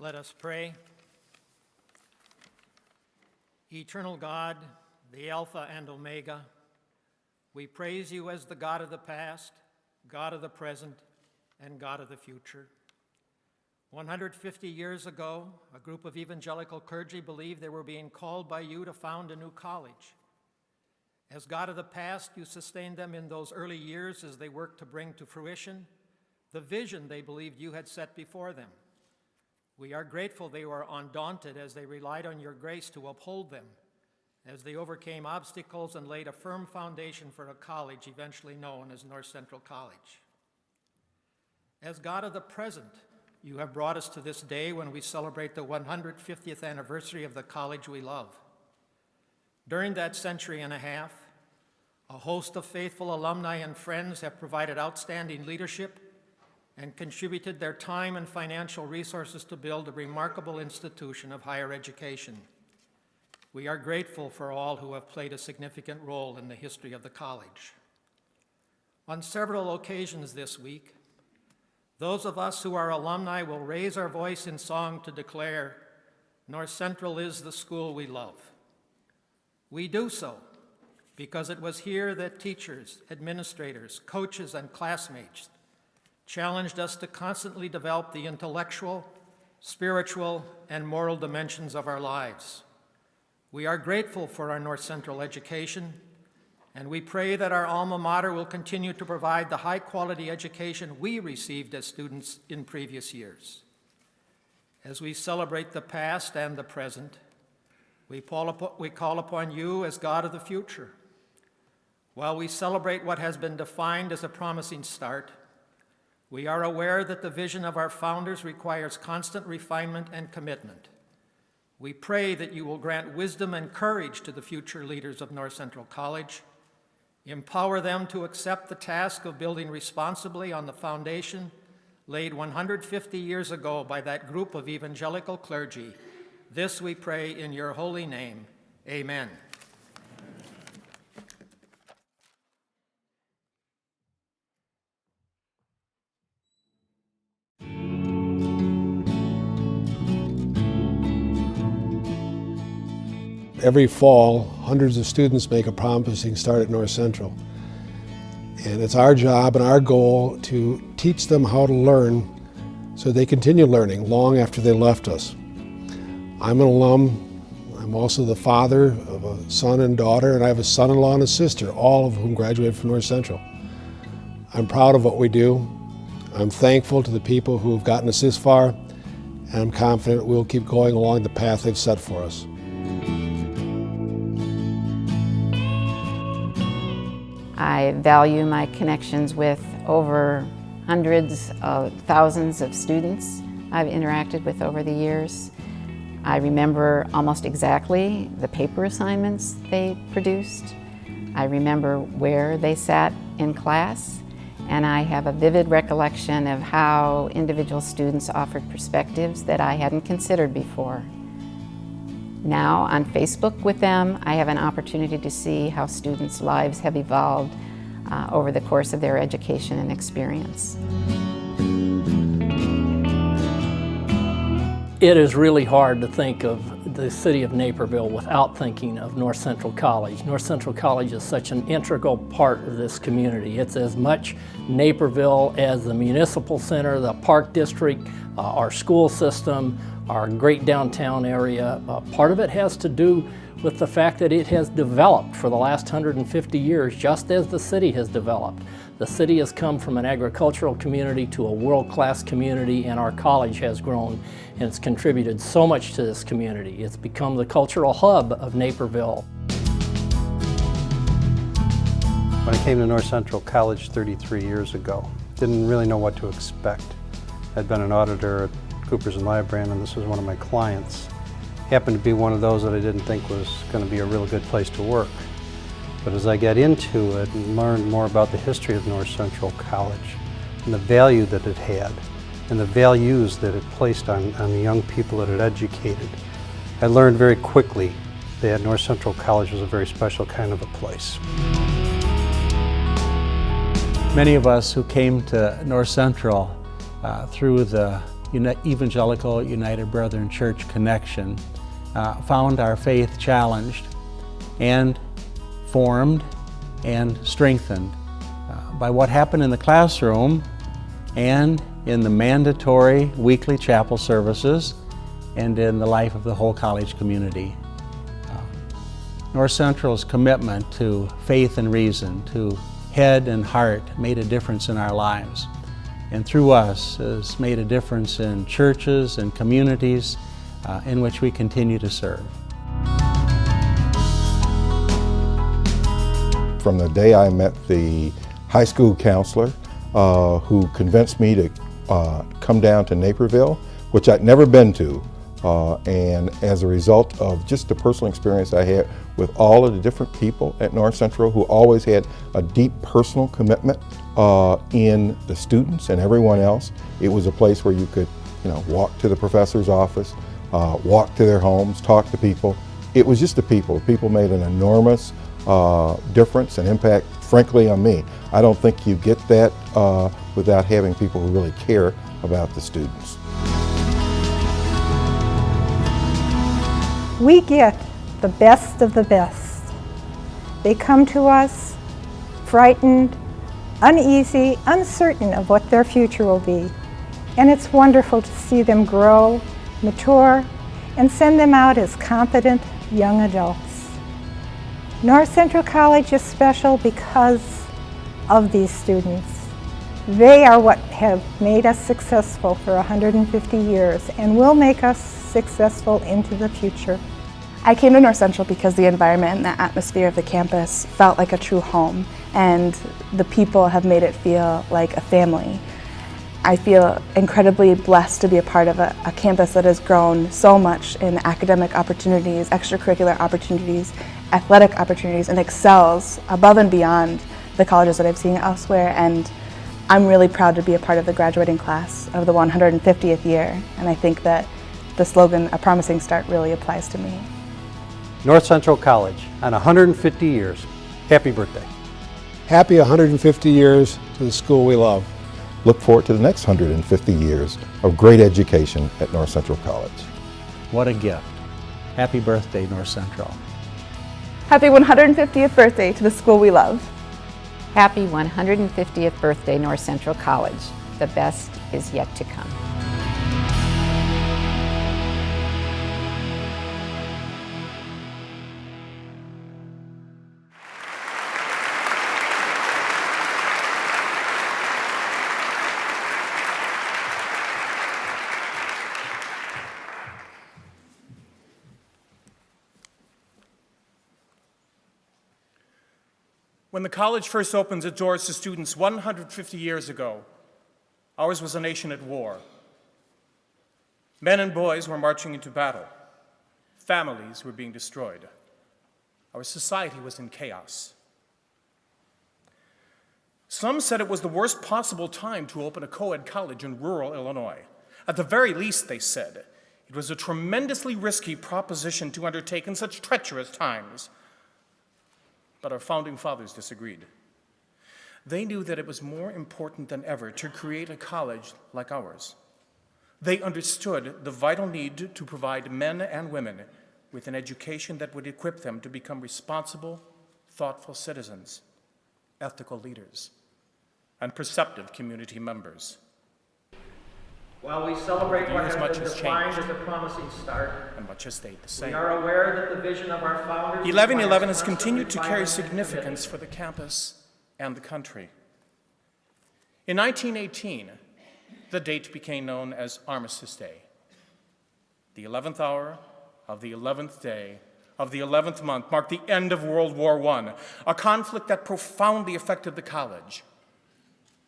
Let us pray. Eternal God, the Alpha and Omega, we praise you as the God of the past, God of the present, and God of the future. 150 years ago, a group of evangelical clergy believed they were being called by you to found a new college. As God of the past, you sustained them in those early years as they worked to bring to fruition the vision they believed you had set before them. We are grateful they were undaunted as they relied on your grace to uphold them as they overcame obstacles and laid a firm foundation for a college eventually known as North Central College. As God of the present, you have brought us to this day when we celebrate the 150th anniversary of the college we love. During that century and a half, a host of faithful alumni and friends have provided outstanding leadership and contributed their time and financial resources to build a remarkable institution of higher education. We are grateful for all who have played a significant role in the history of the college. On several occasions this week, those of us who are alumni will raise our voice in song to declare, North Central is the school we love. We do so because it was here that teachers, administrators, coaches, and classmates challenged us to constantly develop the intellectual, spiritual, and moral dimensions of our lives. We are grateful for our North Central education, and we pray that our alma mater will continue to provide the high-quality education we received as students in previous years. As we celebrate the past and the present, we call upon you as God of the future. While we celebrate what has been defined as a promising start, we are aware that the vision of our founders requires constant refinement and commitment. We pray that you will grant wisdom and courage to the future leaders of North Central College, empower them to accept the task of building responsibly on the foundation laid 150 years ago by that group of evangelical clergy. This we pray in your holy name. Amen. Every fall, hundreds of students make a promising start at North Central. And it's our job and our goal to teach them how to learn so they continue learning long after they left us. I'm an alum. I'm also the father of a son and daughter, and I have a son-in-law and a sister, all of whom graduated from North Central. I'm proud of what we do. I'm thankful to the people who have gotten us this far, and I'm confident we'll keep going along the path they've set for us. I value my connections with over hundreds of thousands of students I've interacted with over the years. I remember almost exactly the paper assignments they produced. I remember where they sat in class, and I have a vivid recollection of how individual students offered perspectives that I hadn't considered before. Now, on Facebook with them, I have an opportunity to see how students' lives have evolved over the course of their education and experience. It is really hard to think of the city of Naperville without thinking of North Central College. North Central College is such an integral part of this community. It's as much Naperville as the municipal center, the park district, our school system, our great downtown area. Part of it has to do with the fact that it has developed for the last 150 years, just as the city has developed. The city has come from an agricultural community to a world-class community, and our college has grown, and it's contributed so much to this community. It's become the cultural hub of Naperville. When I came to North Central College 33 years ago, didn't really know what to expect. I'd been an auditor at Coopers and Lybrand, and this was one of my clients. Happened to be one of those that I didn't think was going to be a real good place to work. But as I got into it and learned more about the history of North Central College and the value that it had and the values that it placed on the young people that it educated, I learned very quickly that North Central College was a very special kind of a place. Many of us who came to North Central through the Evangelical United Brethren Church connection found our faith challenged and formed and strengthened by what happened in the classroom and in the mandatory weekly chapel services and in the life of the whole college community. North Central's commitment to faith and reason, to head and heart, made a difference in our lives, and through us has made a difference in churches and communities in which we continue to serve. from the day I met the high school counselor who convinced me to come down to Naperville, which I'd never been to. And as a result of just the personal experience I had with all of the different people at North Central who always had a deep personal commitment in the students and everyone else, it was a place where you could, walk to the professor's office, walk to their homes, talk to people. It was just the people. People made an enormous difference and impact, frankly, on me. I don't think you get that without having people who really care about the students. We get the best of the best. They come to us frightened, uneasy, uncertain of what their future will be. And it's wonderful to see them grow, mature, and send them out as competent young adults. North Central College is special because of these students. They are what have made us successful for 150 years and will make us successful into the future. I came to North Central because the environment and the atmosphere of the campus felt like a true home, and the people have made it feel like a family. I feel incredibly blessed to be a part of a campus that has grown so much in academic opportunities, extracurricular opportunities, athletic opportunities, and excels above and beyond the colleges that I've seen elsewhere. And I'm really proud to be a part of the graduating class of the 150th year, and I think that the slogan, "A Promising Start," really applies to me. North Central College, on 150 years. Happy birthday. Happy 150 years to the school we love. Look forward to the next 150 years of great education at North Central College. What a gift. Happy birthday, North Central. Happy 150th birthday to the school we love. Happy 150th birthday, North Central College. The best is yet to come. When the college first opens its doors to students 150 years ago, ours was a nation at war. Men and boys were marching into battle. Families were being destroyed. Our society was in chaos. Some said it was the worst possible time to open a co-ed college in rural Illinois. At the very least, they said, it was a tremendously risky proposition to undertake in such treacherous times. But our founding fathers disagreed. They knew that it was more important than ever to create a college like ours. They understood the vital need to provide men and women with an education that would equip them to become responsible, thoughtful citizens, ethical leaders, and perceptive community members. While we celebrate what has Much been has defined changed. as a promising start, And much has stayed the we same. are aware that the vision of our founders 1111 has requires continued to constant carry refinement and significance for the campus and the country. In 1918, the date became known as Armistice Day. The 11th hour of the 11th day of the 11th month marked the end of World War I, a conflict that profoundly affected the college.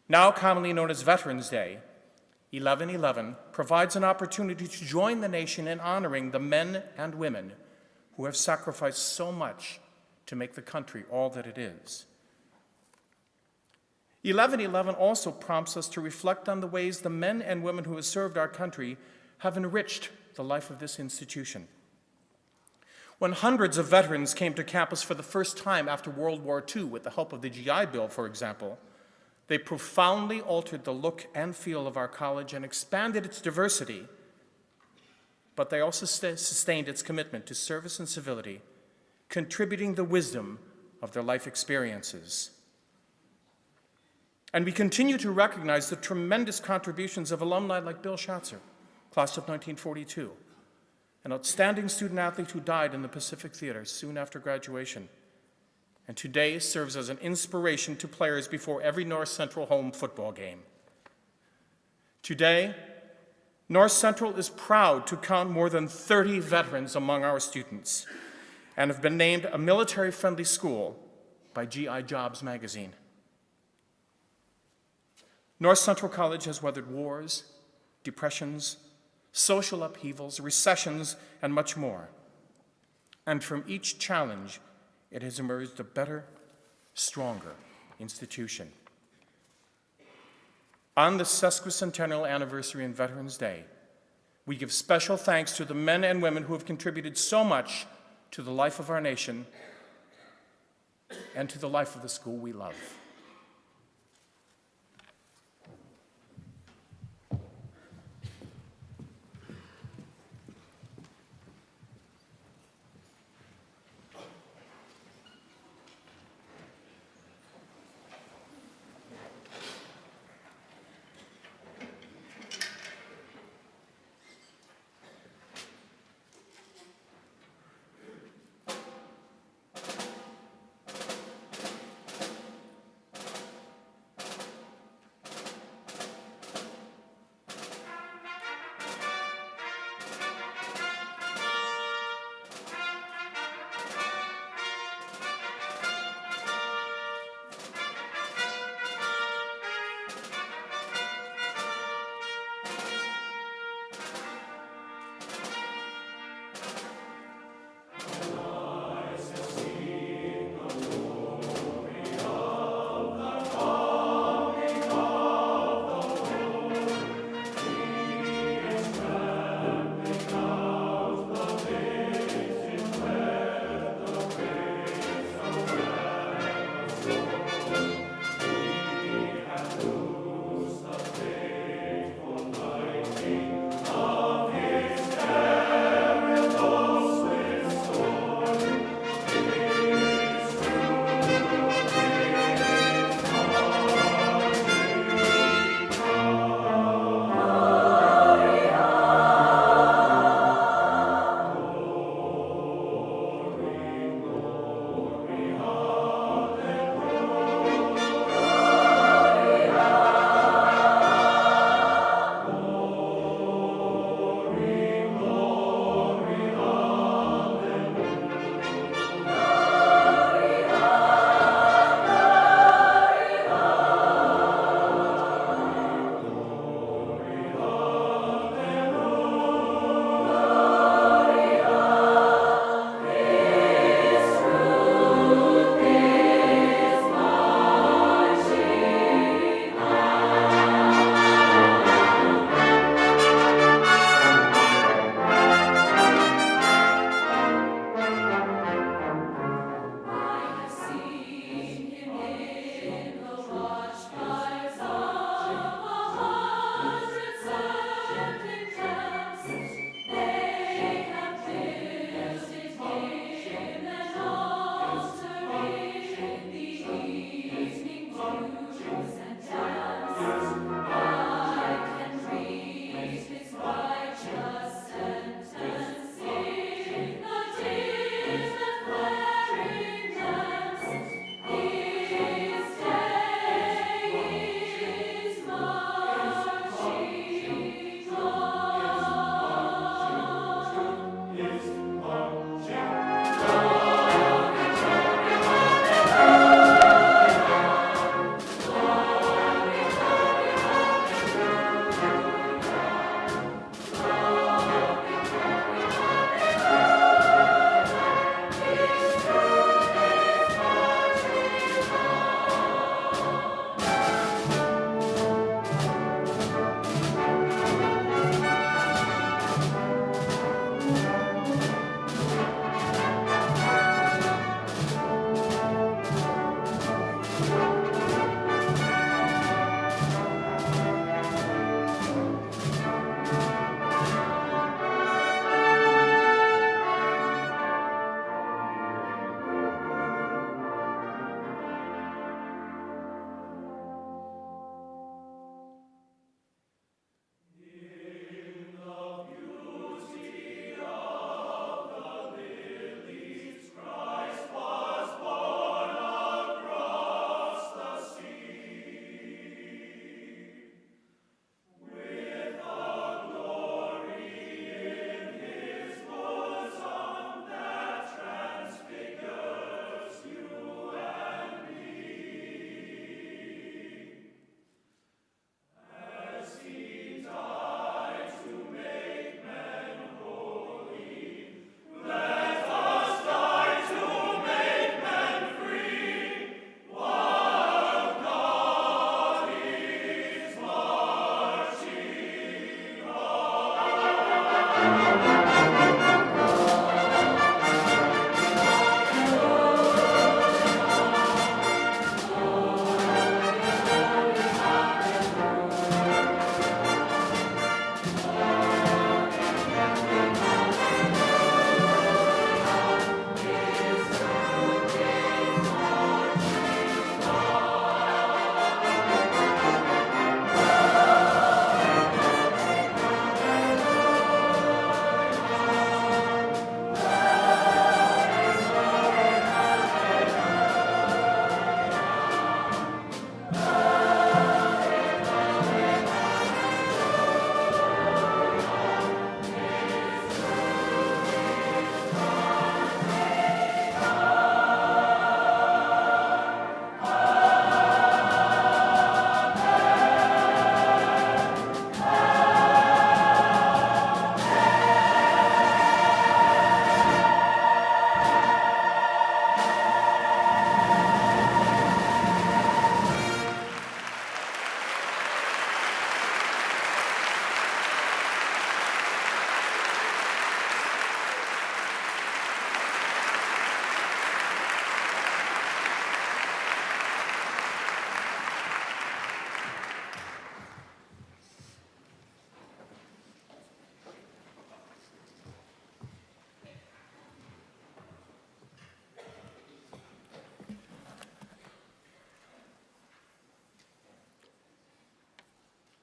Now commonly known as Veterans Day, 1111 provides an opportunity to join the nation in honoring the men and women who have sacrificed so much to make the country all that it is. 1111 also prompts us to reflect on the ways the men and women who have served our country have enriched the life of this institution. When hundreds of veterans came to campus for the first time after World War II with the help of the GI Bill, for example, they profoundly altered the look and feel of our college and expanded its diversity, but they also sustained its commitment to service and civility, contributing the wisdom of their life experiences. And we continue to recognize the tremendous contributions of alumni like Bill Schatzer, class of 1942, an outstanding student athlete who died in the Pacific Theater soon after graduation, and today serves as an inspiration to players before every North Central home football game. Today, North Central is proud to count more than 30 veterans among our students and have been named a military-friendly school by G.I. Jobs magazine. North Central College has weathered wars, depressions, social upheavals, recessions, and much more. And from each challenge, it has emerged a better, stronger institution. On the Sesquicentennial anniversary and Veterans Day, we give special thanks to the men and women who have contributed so much to the life of our nation and to the life of the school we love.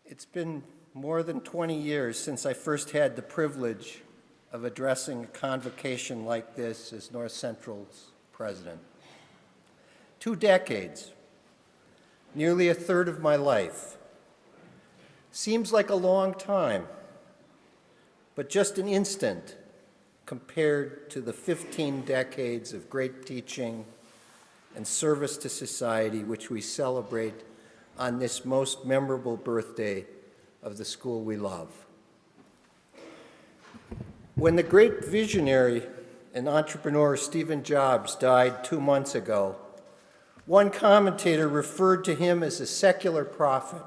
It's been more than 20 years since I first had the privilege of addressing a convocation like this as North Central's president. 2 decades, nearly a third of my life. Seems like a long time, but just an instant compared to the 15 decades of great teaching and service to society which we celebrate on this most memorable birthday of the school we love. When the great visionary and entrepreneur Stephen Jobs died 2 months ago, one commentator referred to him as a secular prophet,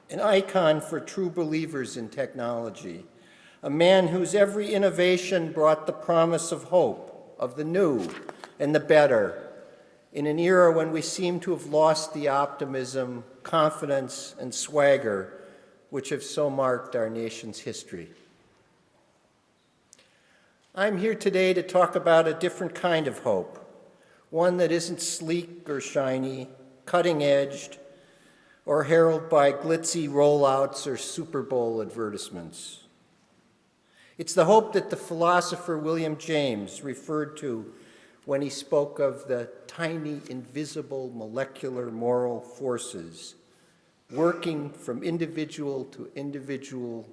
an icon for true believers in technology, a man whose every innovation brought the promise of hope, of the new and the better, in an era when we seem to have lost the optimism, confidence, and swagger which have so marked our nation's history. I'm here today to talk about a different kind of hope, one that isn't sleek or shiny, cutting-edged, or heralded by glitzy rollouts or Super Bowl advertisements. It's the hope that the philosopher William James referred to when he spoke of the tiny, invisible, molecular moral forces working from individual to individual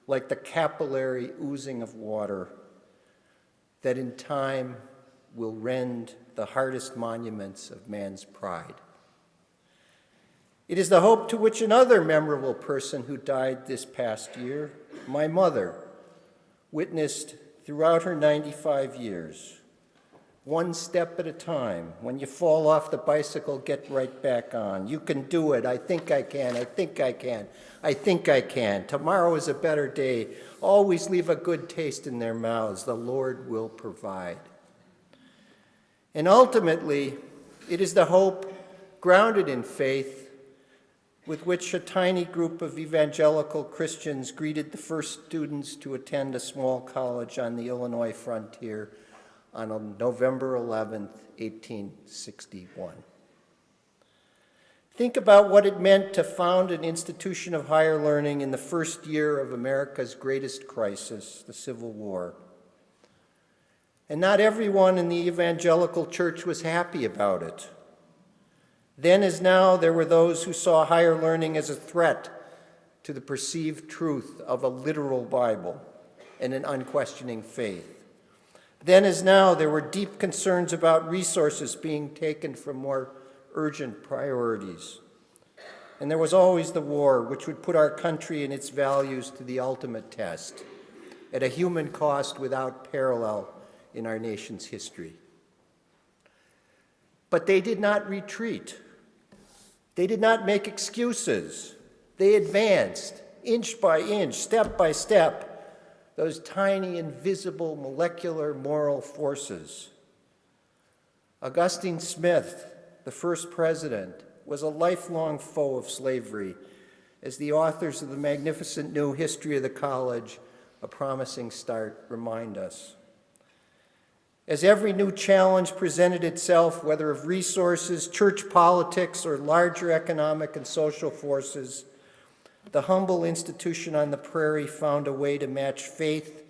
like the capillary oozing of water that in time will rend the hardest monuments of man's pride. It is the hope to which another memorable person who died this past year, my mother, witnessed throughout her 95 years. One step at a time. When you fall off the bicycle, get right back on. You can do it. I think I can. I think I can. I think I can. Tomorrow is a better day. Always leave a good taste in their mouths. The Lord will provide. And ultimately, it is the hope grounded in faith with which a tiny group of evangelical Christians greeted the first students to attend a small college on the Illinois frontier on November 11th, 1861. Think about what it meant to found an institution of higher learning in the first year of America's greatest crisis, the Civil War. And not everyone in the evangelical church was happy about it. Then as now, there were those who saw higher learning as a threat to the perceived truth of a literal Bible and an unquestioning faith. Then as now, there were deep concerns about resources being taken from more urgent priorities. And there was always the war, which would put our country and its values to the ultimate test, at a human cost without parallel in our nation's history. But they did not retreat. They did not make excuses. They advanced, inch by inch, step by step, those tiny, invisible, molecular moral forces. Augustine Smith, the first president, was a lifelong foe of slavery, as the authors of the magnificent new History of the College, A Promising Start, remind us. As every new challenge presented itself, whether of resources, church politics, or larger economic and social forces, the humble institution on the prairie found a way to match faith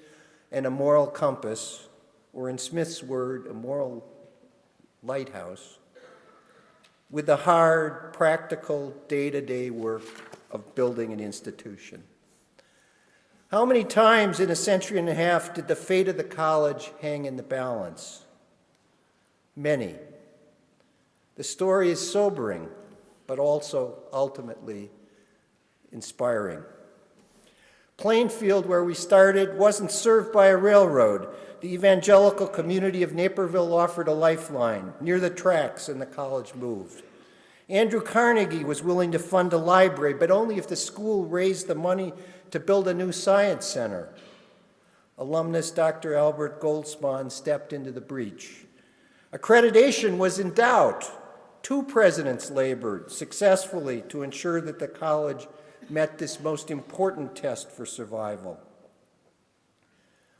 and a moral compass, or in Smith's word, a moral lighthouse, with the hard, practical, day-to-day work of building an institution. How many times in a century and a half did the fate of the college hang in the balance? Many. The story is sobering, but also ultimately inspiring. Plainfield, where we started, wasn't served by a railroad. The evangelical community of Naperville offered a lifeline near the tracks, and the college moved. Andrew Carnegie was willing to fund a library, but only if the school raised the money to build a new science center. Alumnus Dr. Albert Goldspan stepped into the breach. Accreditation was in doubt. 2 presidents labored successfully to ensure that the college met this most important test for survival.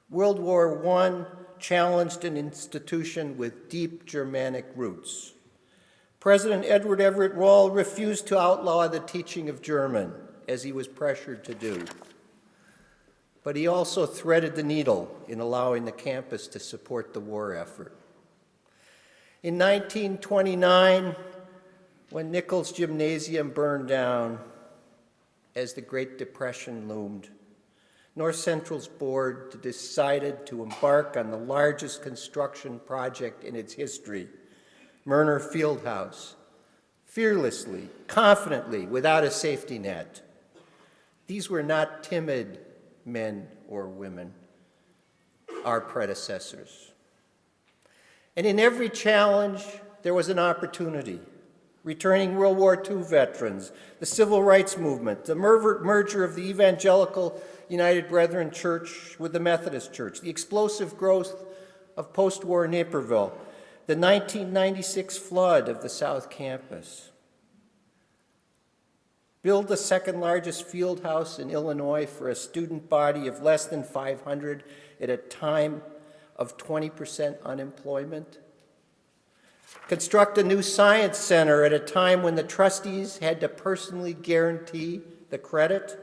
World War I challenged an institution with deep Germanic roots. President Edward Everett Rall refused to outlaw the teaching of German. as he was pressured to do. But he also threaded the needle in allowing the campus to support the war effort. In 1929, when Nichols Gymnasium burned down, as the Great Depression loomed, North Central's board decided to embark on the largest construction project in its history, Murner Fieldhouse, fearlessly, confidently, without a safety net. These were not timid men or women, our predecessors. And in every challenge, there was an opportunity. Returning World War II veterans, the Civil Rights Movement, the merger of the Evangelical United Brethren Church with the Methodist Church, the explosive growth of post-war Naperville, the 1996 flood of the South Campus. Build the second largest field house in Illinois for a student body of less than 500 at a time of 20% unemployment. Construct a new science center at a time when the trustees had to personally guarantee the credit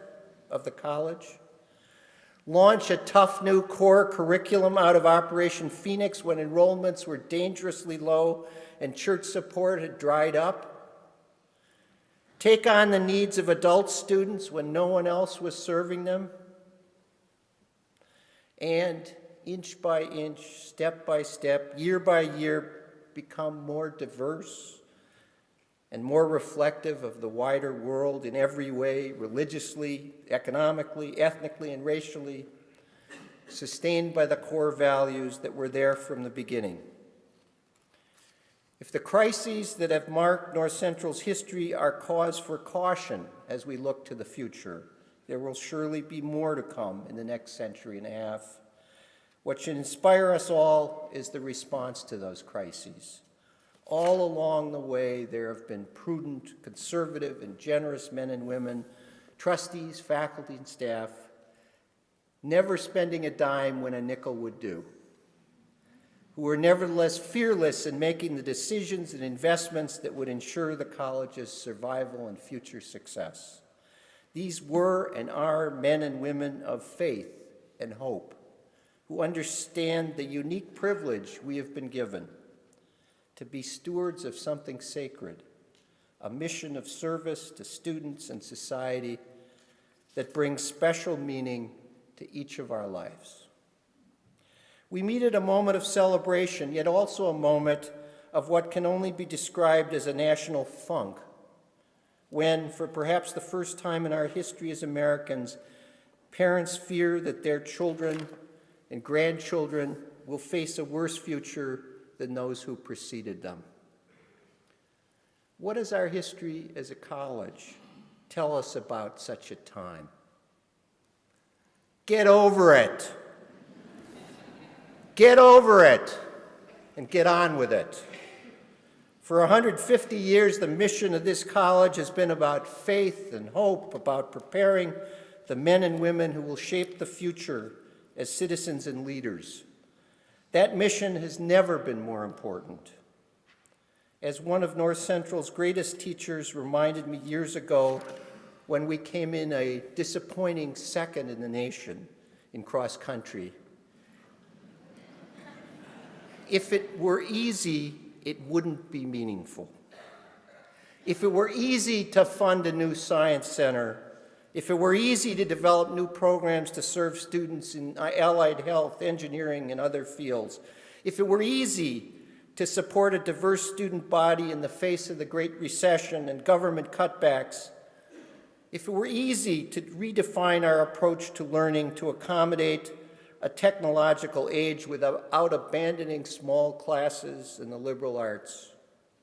of the college. Launch a tough new core curriculum out of Operation Phoenix when enrollments were dangerously low and church support had dried up. Take on the needs of adult students when no one else was serving them. And inch by inch, step by step, year by year, become more diverse and more reflective of the wider world in every way, religiously, economically, ethnically, and racially, sustained by the core values that were there from the beginning. If the crises that have marked North Central's history are cause for caution as we look to the future, there will surely be more to come in the next century and a half. What should inspire us all is the response to those crises. All along the way, there have been prudent, conservative, and generous men and women, trustees, faculty, and staff, never spending a dime when a nickel would do, who were nevertheless fearless in making the decisions and investments that would ensure the college's survival and future success. These were and are men and women of faith and hope, who understand the unique privilege we have been given to be stewards of something sacred, a mission of service to students and society that brings special meaning to each of our lives. We meet at a moment of celebration, yet also a moment of what can only be described as a national funk, when, for perhaps the first time in our history as Americans, parents fear that their children and grandchildren will face a worse future than those who preceded them. What does our history as a college tell us about such a time? Get over it. Get over it and get on with it. For 150 years, the mission of this college has been about faith and hope, about preparing the men and women who will shape the future as citizens and leaders. That mission has never been more important. As one of North Central's greatest teachers reminded me years ago when we came in a disappointing second in the nation in cross country, if it were easy, it wouldn't be meaningful. If it were easy to fund a new science center, if it were easy to develop new programs to serve students in allied health, engineering, and other fields, if it were easy to support a diverse student body in the face of the Great Recession and government cutbacks, if it were easy to redefine our approach to learning to accommodate a technological age without abandoning small classes and the liberal arts,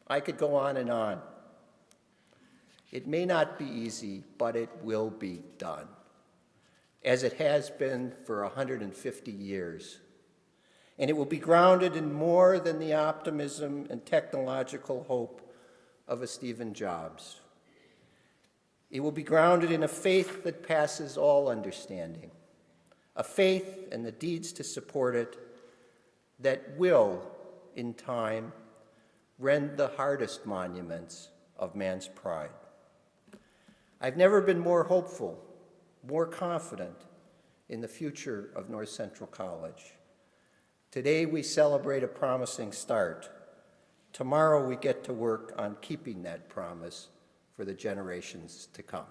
I could go on and on. It may not be easy, but it will be done, as it has been for 150 years. And it will be grounded in more than the optimism and technological hope of a Stephen Jobs. It will be grounded in a faith that passes all understanding, a faith and the deeds to support it that will, in time, rend the hardest monuments of man's pride. I've never been more hopeful, more confident in the future of North Central College. Today we celebrate a promising start. Tomorrow we get to work on keeping that promise for the generations to come.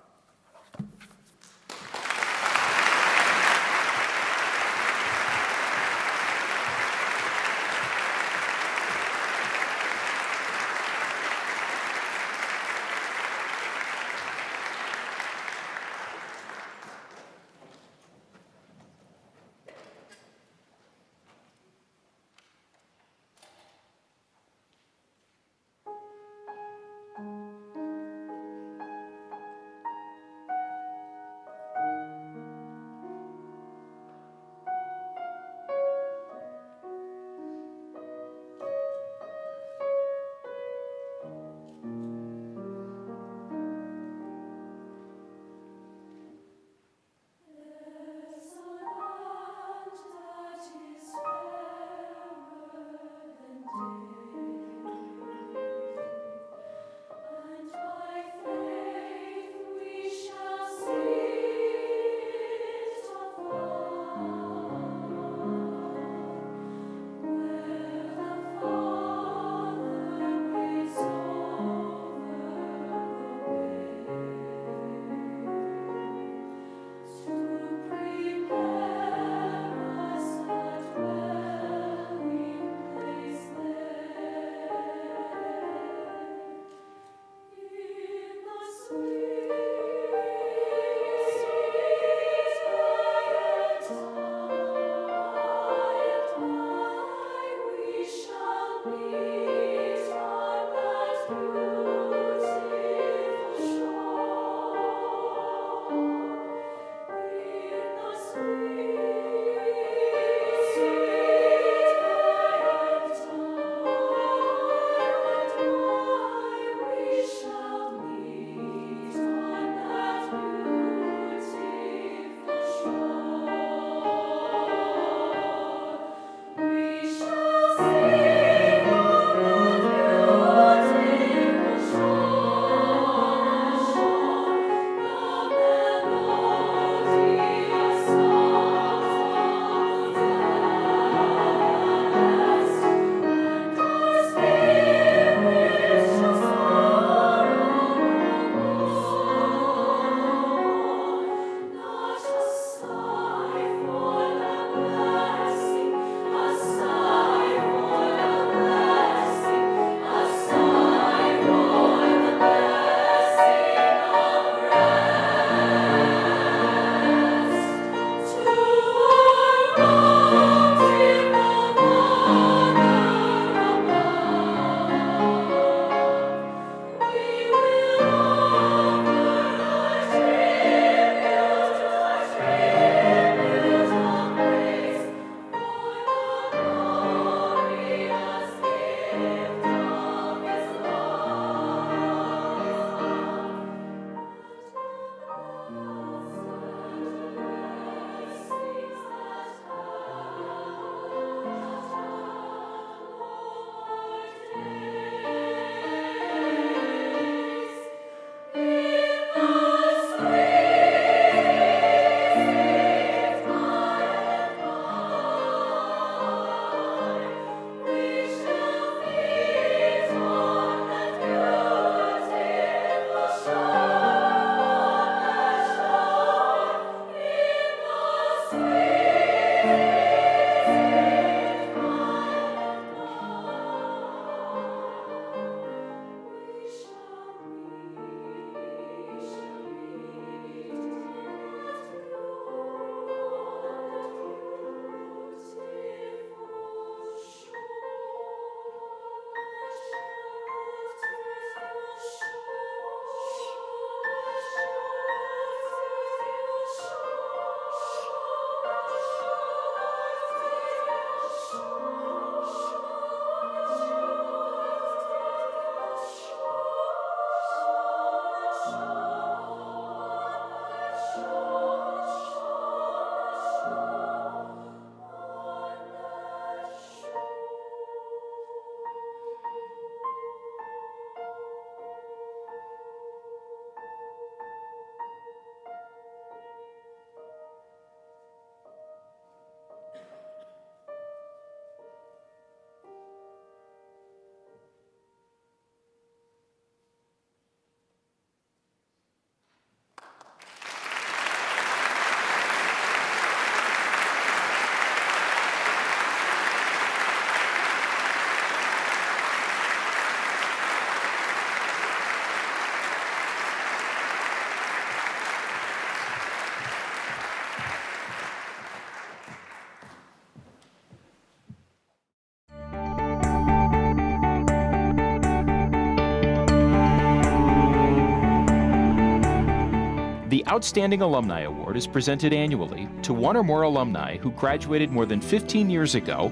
The Outstanding Alumni Award is presented annually to one or more alumni who graduated more than 15 years ago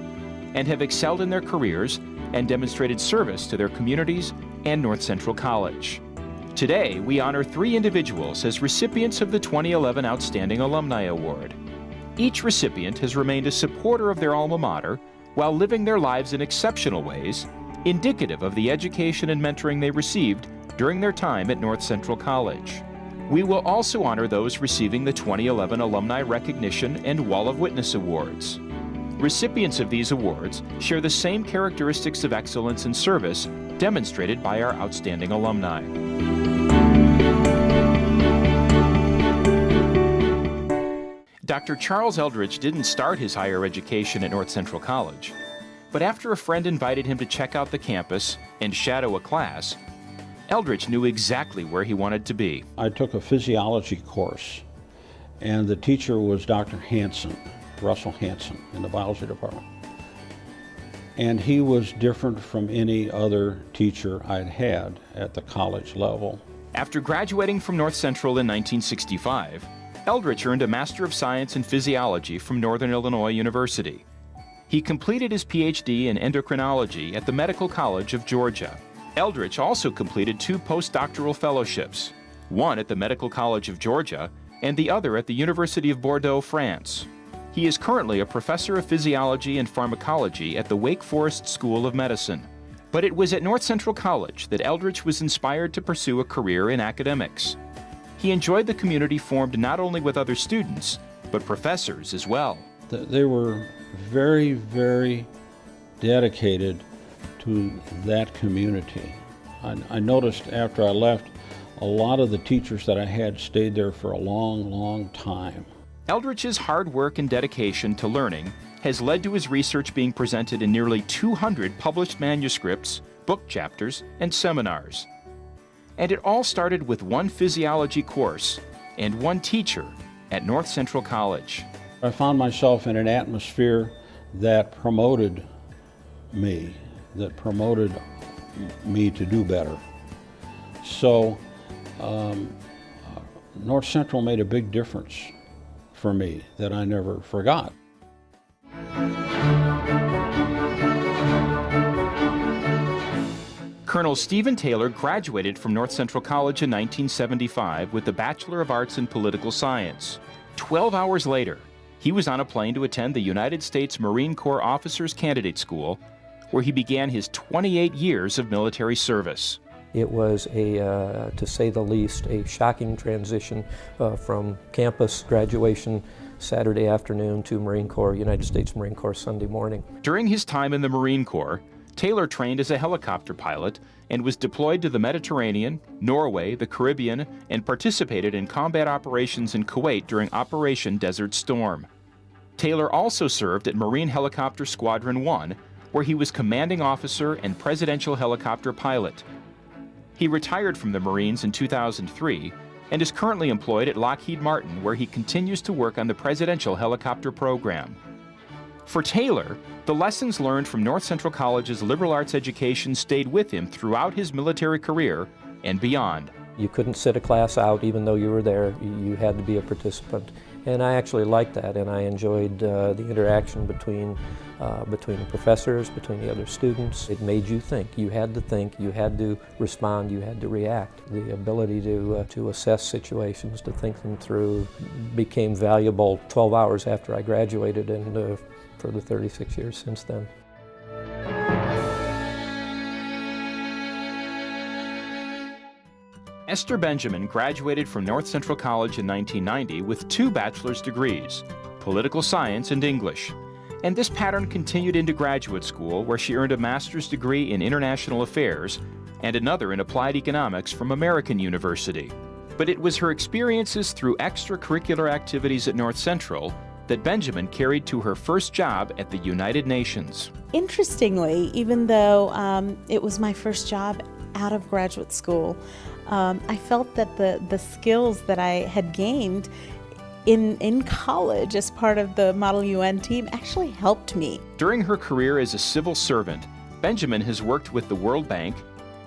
and have excelled in their careers and demonstrated service to their communities and North Central College. Today, we honor 3 individuals as recipients of the 2011 Outstanding Alumni Award. Each recipient has remained a supporter of their alma mater while living their lives in exceptional ways, indicative of the education and mentoring they received during their time at North Central College. We will also honor those receiving the 2011 Alumni Recognition and Wall of Witness Awards. Recipients of these awards share the same characteristics of excellence and service demonstrated by our outstanding alumni. Dr. Charles Eldridge didn't start his higher education at North Central College, but after a friend invited him to check out the campus and shadow a class, Eldridge knew exactly where he wanted to be. I took a physiology course, and the teacher was Dr. Hansen, Russell Hansen, in the biology department. And he was different from any other teacher I'd had at the college level. After graduating from North Central in 1965, Eldridge earned a Master of Science in Physiology from Northern Illinois University. He completed his PhD in endocrinology at the Medical College of Georgia. Eldridge also completed 2 postdoctoral fellowships, one at the Medical College of Georgia and the other at the University of Bordeaux, France. He is currently a professor of physiology and pharmacology at the Wake Forest School of Medicine. But it was at North Central College that Eldridge was inspired to pursue a career in academics. He enjoyed the community formed not only with other students, but professors as well. They were very, very dedicated to that community. I noticed after I left, a lot of the teachers that I had stayed there for a long, long time. Eldridge's hard work and dedication to learning has led to his research being presented in nearly 200 published manuscripts, book chapters, and seminars. And it all started with one physiology course and one teacher at North Central College. I found myself in an atmosphere that promoted me to do better. So North Central made a big difference for me that I never forgot. Colonel Stephen Taylor graduated from North Central College in 1975 with a Bachelor of Arts in Political Science. 12 hours later, he was on a plane to attend the United States Marine Corps Officers Candidate School, where he began his 28 years of military service. It was to say the least, a shocking transition from campus graduation Saturday afternoon to Marine Corps, United States Marine Corps Sunday morning. During his time in the Marine Corps, Taylor trained as a helicopter pilot and was deployed to the Mediterranean, Norway, the Caribbean, and participated in combat operations in Kuwait during Operation Desert Storm. Taylor also served at Marine Helicopter Squadron 1, where he was commanding officer and presidential helicopter pilot. He retired from the Marines in 2003 and is currently employed at Lockheed Martin, where he continues to work on the presidential helicopter program. For Taylor, the lessons learned from North Central College's liberal arts education stayed with him throughout his military career and beyond. You couldn't sit a class out even though you were there. You had to be a participant. And I actually liked that, and I enjoyed the interaction between the professors, between the other students. It made you think. You had to respond, you had to react. The ability to assess situations, to think them through, became valuable 12 hours after I graduated and for the 36 years since then. Esther Benjamin graduated from North Central College in 1990 with 2 bachelor's degrees, political science and English. And this pattern continued into graduate school, where she earned a master's degree in international affairs and another in applied economics from American University. But it was her experiences through extracurricular activities at North Central that Benjamin carried to her first job at the United Nations. Interestingly, even though it was my first job out of graduate school, I felt that the skills that I had gained in college as part of the Model UN team actually helped me. During her career as a civil servant, Benjamin has worked with the World Bank,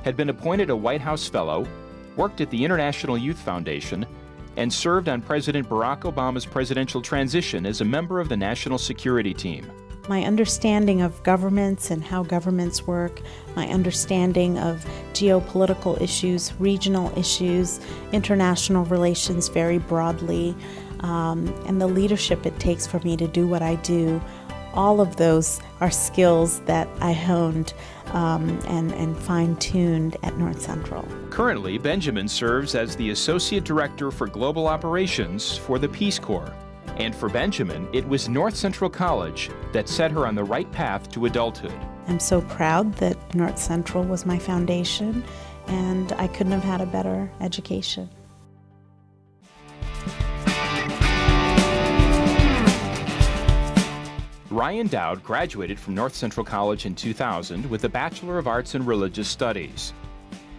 had been appointed a White House Fellow, worked at the International Youth Foundation, and served on President Barack Obama's presidential transition as a member of the National Security Team. My understanding of governments and how governments work, my understanding of geopolitical issues, regional issues, international relations very broadly, and the leadership it takes for me to do what I do, all of those are skills that I honed and fine-tuned at North Central. Currently, Benjamin serves as the Associate Director for Global Operations for the Peace Corps. And for Benjamin, it was North Central College that set her on the right path to adulthood. I'm so proud that North Central was my foundation, and I couldn't have had a better education. Ryan Dowd graduated from North Central College in 2000 with a Bachelor of Arts in Religious Studies.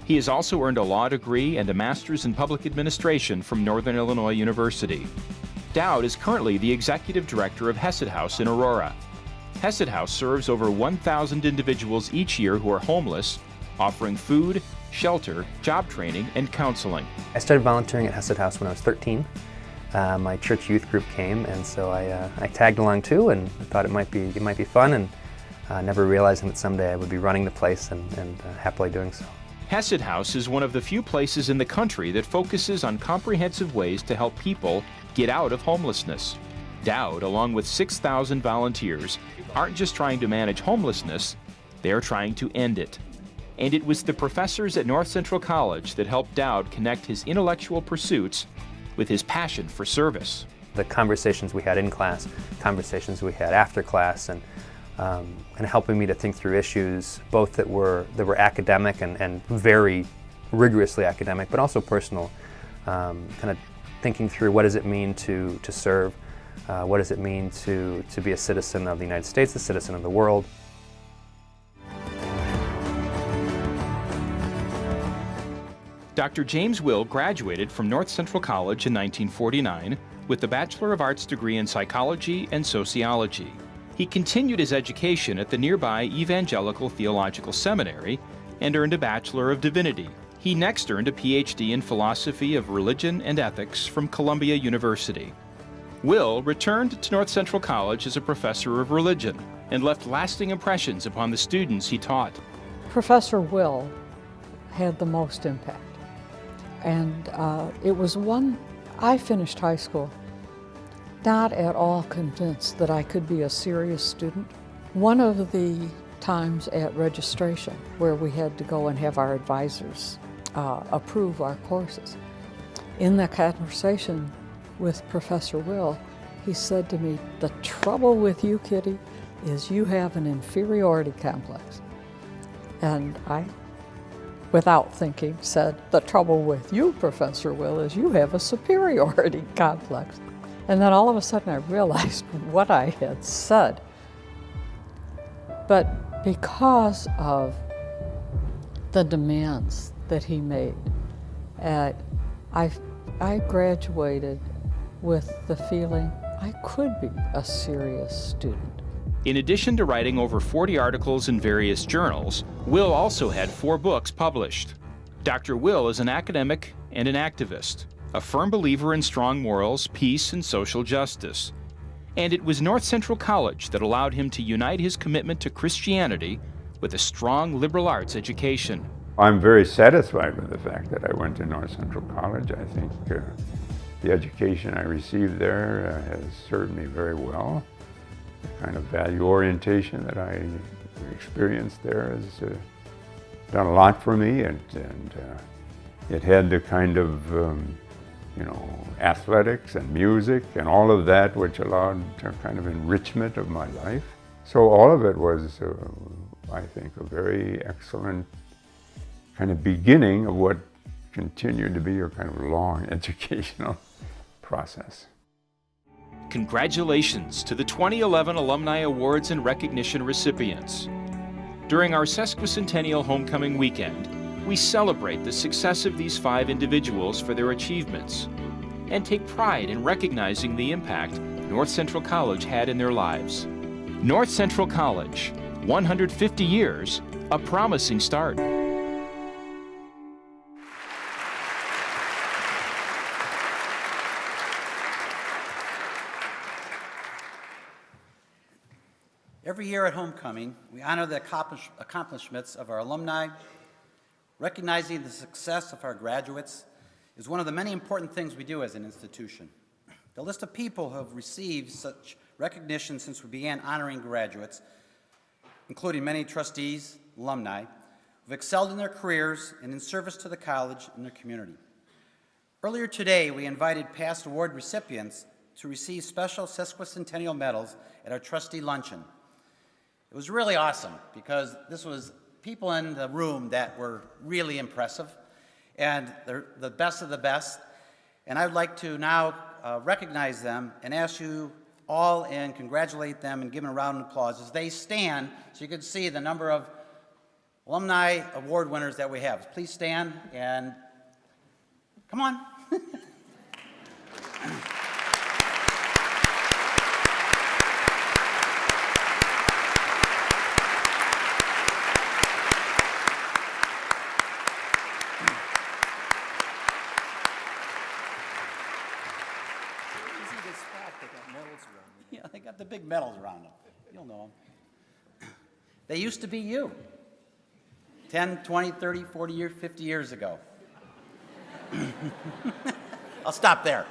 He has also earned a law degree and a Master's in Public Administration from Northern Illinois University. Dowd is currently the Executive Director of Hesed House in Aurora. Hesed House serves over 1,000 individuals each year who are homeless, offering food, shelter, job training, and counseling. I started volunteering at Hesed House when I was 13. My church youth group came, and so I tagged along too, and I thought it might be fun, and never realizing that someday I would be running the place and happily doing so. Hesed House is one of the few places in the country that focuses on comprehensive ways to help people get out of homelessness. Dowd, along with 6,000 volunteers, aren't just trying to manage homelessness, they're trying to end it. And it was the professors at North Central College that helped Dowd connect his intellectual pursuits with his passion for service. The conversations we had in class, conversations we had after class, and helping me to think through issues both that were academic and very rigorously academic, but also personal. Kind of thinking through what does it mean to serve, what does it mean to be a citizen of the United States, a citizen of the world. Dr. James Will graduated from North Central College in 1949 with a Bachelor of Arts degree in Psychology and Sociology. He continued his education at the nearby Evangelical Theological Seminary and earned a Bachelor of Divinity. He next earned a PhD in Philosophy of Religion and Ethics from Columbia University. Will returned to North Central College as a professor of religion and left lasting impressions upon the students he taught. Professor Will had the most impact. And it was one, I finished high school not at all convinced that I could be a serious student. One of the times at registration where we had to go and have our advisors approve our courses. In that conversation with Professor Will, he said to me, "The trouble with you, Kitty, is you have an inferiority complex." And I, without thinking, said, "The trouble with you, Professor Will, is you have a superiority complex." And then all of a sudden I realized what I had said. But because of the demands that he made, I graduated with the feeling I could be a serious student. In addition to writing over 40 articles in various journals, Will also had 4 books published. Dr. Will is an academic and an activist, a firm believer in strong morals, peace, and social justice. And it was North Central College that allowed him to unite his commitment to Christianity with a strong liberal arts education. I'm very satisfied with the fact that I went to North Central College. I think the education I received there has served me very well. The kind of value orientation that I experienced there has done a lot for me, and it had the kind of athletics and music and all of that which allowed a kind of enrichment of my life. So all of it was, I think, a very excellent kind of beginning of what continued to be a kind of long educational process. Congratulations to the 2011 Alumni Awards and Recognition recipients. During our Sesquicentennial Homecoming Weekend, we celebrate the success of these 5 individuals for their achievements and take pride in recognizing the impact North Central College had in their lives. North Central College, 150 years, a promising start. Thank Every year at homecoming, we honor the accomplishments of our alumni. Recognizing the success of our graduates is one of the many important things we do as an institution. The list of people who have received such recognition since we began honoring graduates, including many trustees, alumni, who have excelled in their careers and in service to the college and their community. Earlier today, we invited past award recipients to receive special Sesquicentennial medals at our trustee luncheon. It was really awesome because this was people in the room that were really impressive, and they're the best of the best. And I'd like to now recognize them and ask you all and congratulate them and give them a round of applause as they stand so you can see the number of alumni award winners that we have. Please stand and come on. Yeah, they got the big medals around them. You'll know them. They used to be you 10, 20, 30, 40 years, 50 years ago. I'll stop there.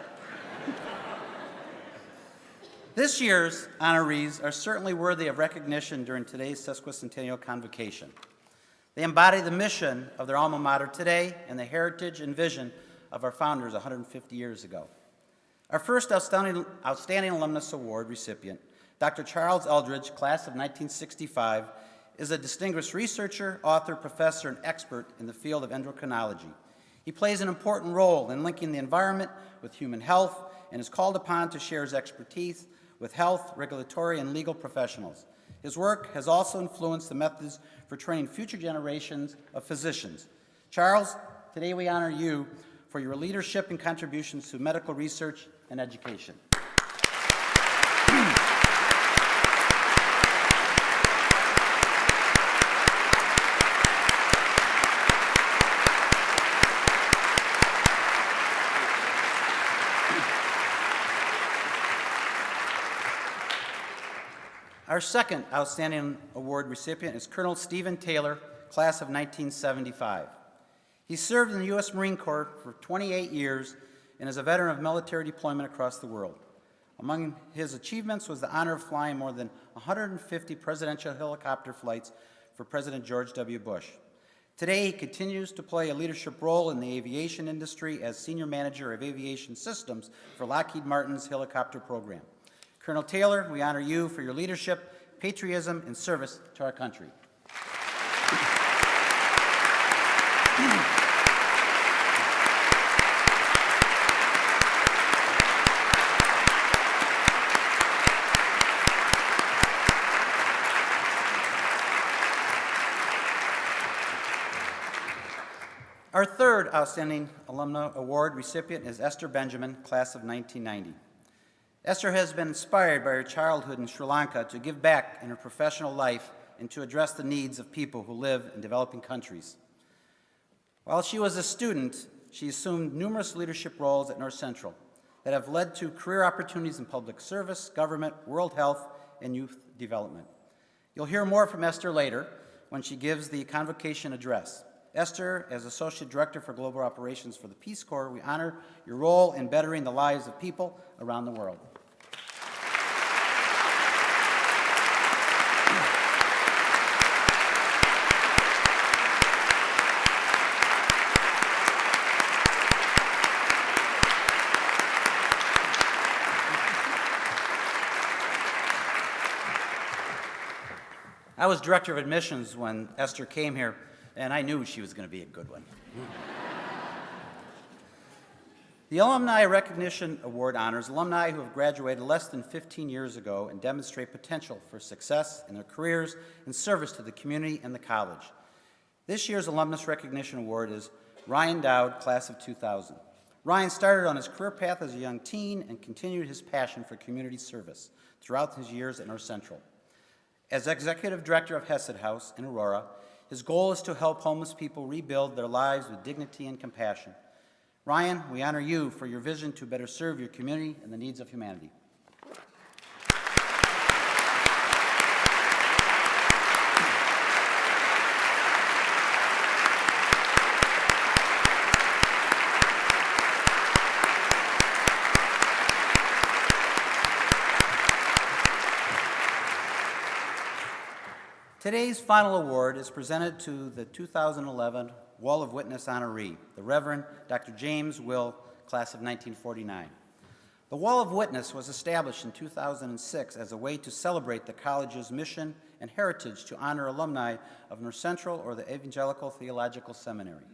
This year's honorees are certainly worthy of recognition during today's Sesquicentennial Convocation. They embody the mission of their alma mater today and the heritage and vision of our founders 150 years ago. Our first Outstanding Alumnus Award recipient, Dr. Charles Eldridge, class of 1965, is a distinguished researcher, author, professor, and expert in the field of endocrinology. He plays an important role in linking the environment with human health and is called upon to share his expertise with health, regulatory, and legal professionals. His work has also influenced the methods for training future generations of physicians. Charles, today we honor you for your leadership and contributions to medical research and education. Our second Outstanding Award recipient is Colonel Stephen Taylor, class of 1975. He served in the U.S. Marine Corps for 28 years and is a veteran of military deployment across the world. Among his achievements was the honor of flying more than 150 presidential helicopter flights for President George W. Bush. Today, he continues to play a leadership role in the aviation industry as Senior Manager of Aviation Systems for Lockheed Martin's helicopter program. Colonel Taylor, we honor you for your leadership, patriotism, and service to our country. Our third Outstanding Alumni Award recipient is Esther Benjamin, class of 1990. Esther has been inspired by her childhood in Sri Lanka to give back in her professional life and to address the needs of people who live in developing countries. While she was a student, she assumed numerous leadership roles at North Central that have led to career opportunities in public service, government, world health, and youth development. You'll hear more from Esther later when she gives the Convocation address. Esther, as Associate Director for Global Operations for the Peace Corps, we honor your role in bettering the lives of people around the world. I was Director of Admissions when Esther came here, and I knew she was going to be a good one. The Alumni Recognition Award honors alumni who have graduated less than 15 years ago and demonstrate potential for success in their careers and service to the community and the college. This year's Alumnus Recognition Award is Ryan Dowd, class of 2000. Ryan started on his career path as a young teen and continued his passion for community service throughout his years at North Central. As Executive Director of Hesed House in Aurora, his goal is to help homeless people rebuild their lives with dignity and compassion. Ryan, we honor you for your vision to better serve your community and the needs of humanity. Today's final award is presented to the 2011 Wall of Witness honoree, the Reverend Dr. James Will, class of 1949. The Wall of Witness was established in 2006 as a way to celebrate the college's mission and heritage to honor alumni of North Central or the Evangelical Theological Seminary.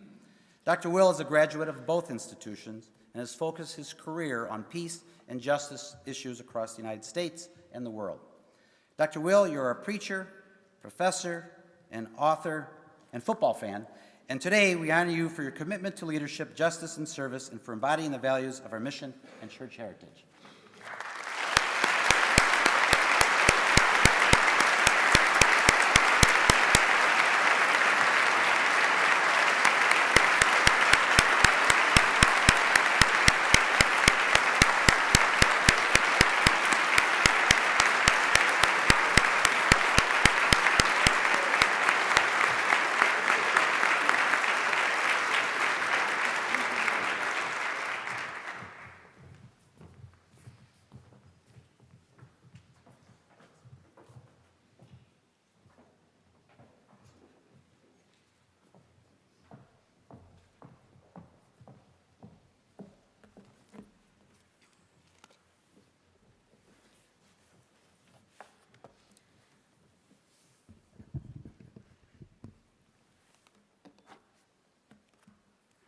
Dr. Will is a graduate of both institutions and has focused his career on peace and justice issues across the United States and the world. Dr. Will, you're a preacher, professor, and author, and football fan, and today we honor you for your commitment to leadership, justice, and service, and for embodying the values of our mission and church heritage.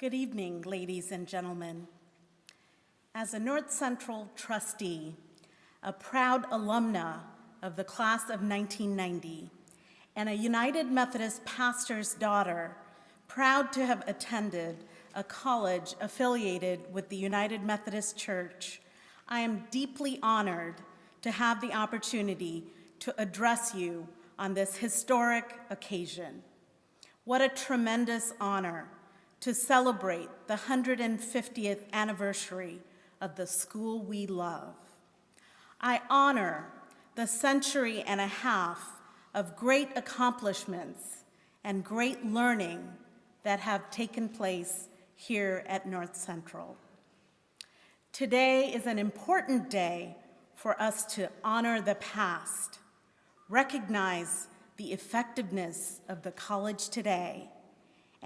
Good evening, ladies and gentlemen. As a North Central trustee, a proud alumna of the class of 1990, and a United Methodist pastor's daughter, proud to have attended a college affiliated with the United Methodist Church, I am deeply honored to have the opportunity to address you on this historic occasion. What a tremendous honor to celebrate the 150th anniversary of the school we love. I honor the century and a half of great accomplishments and great learning that have taken place here at North Central. Today is an important day for us to honor the past, recognize the effectiveness of the college today,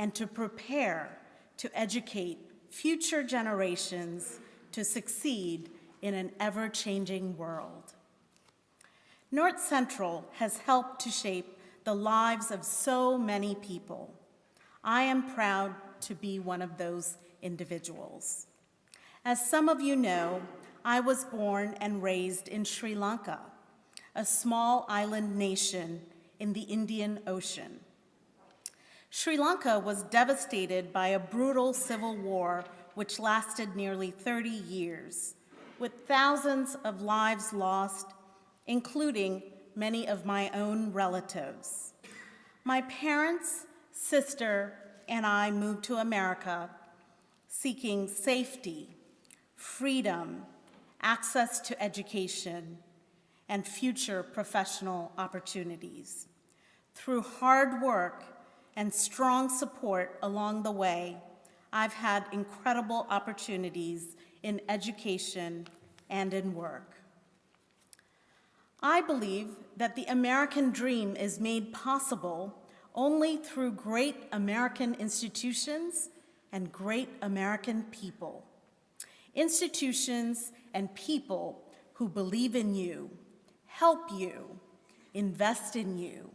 and to prepare to educate future generations to succeed in an ever-changing world. North Central has helped to shape the lives of so many people. I am proud to be one of those individuals. As some of you know, I was born and raised in Sri Lanka, a small island nation in the Indian Ocean. Sri Lanka was devastated by a brutal civil war which lasted nearly 30 years, with thousands of lives lost, including many of my own relatives. My parents, sister, and I moved to America seeking safety, freedom, access to education, and future professional opportunities. Through hard work and strong support along the way, I've had incredible opportunities in education and in work. I believe that the American dream is made possible only through great American institutions and great American people. Institutions and people who believe in you, help you, invest in you,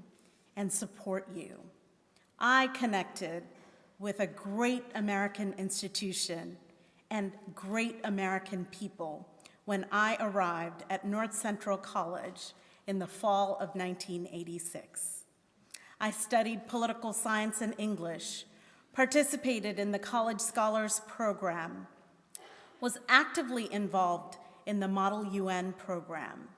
and support you. I connected with a great American institution and great American people when I arrived at North Central College in the fall of 1986. I studied political science and English, participated in the College Scholars Program, was actively involved in the Model UN program,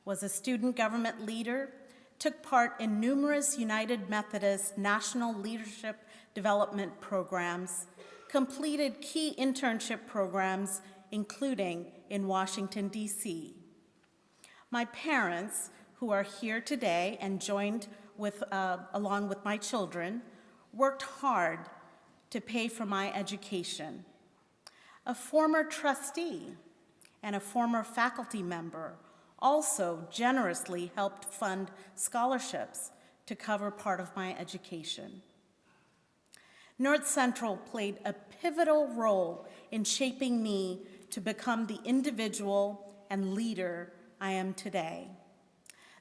was a student government leader, took part in numerous United Methodist National Leadership Development programs, completed key internship programs, including in Washington, D.C. My parents, who are here today and joined along with my children, worked hard to pay for my education. A former trustee and a former faculty member also generously helped fund scholarships to cover part of my education. North Central played a pivotal role in shaping me to become the individual and leader I am today.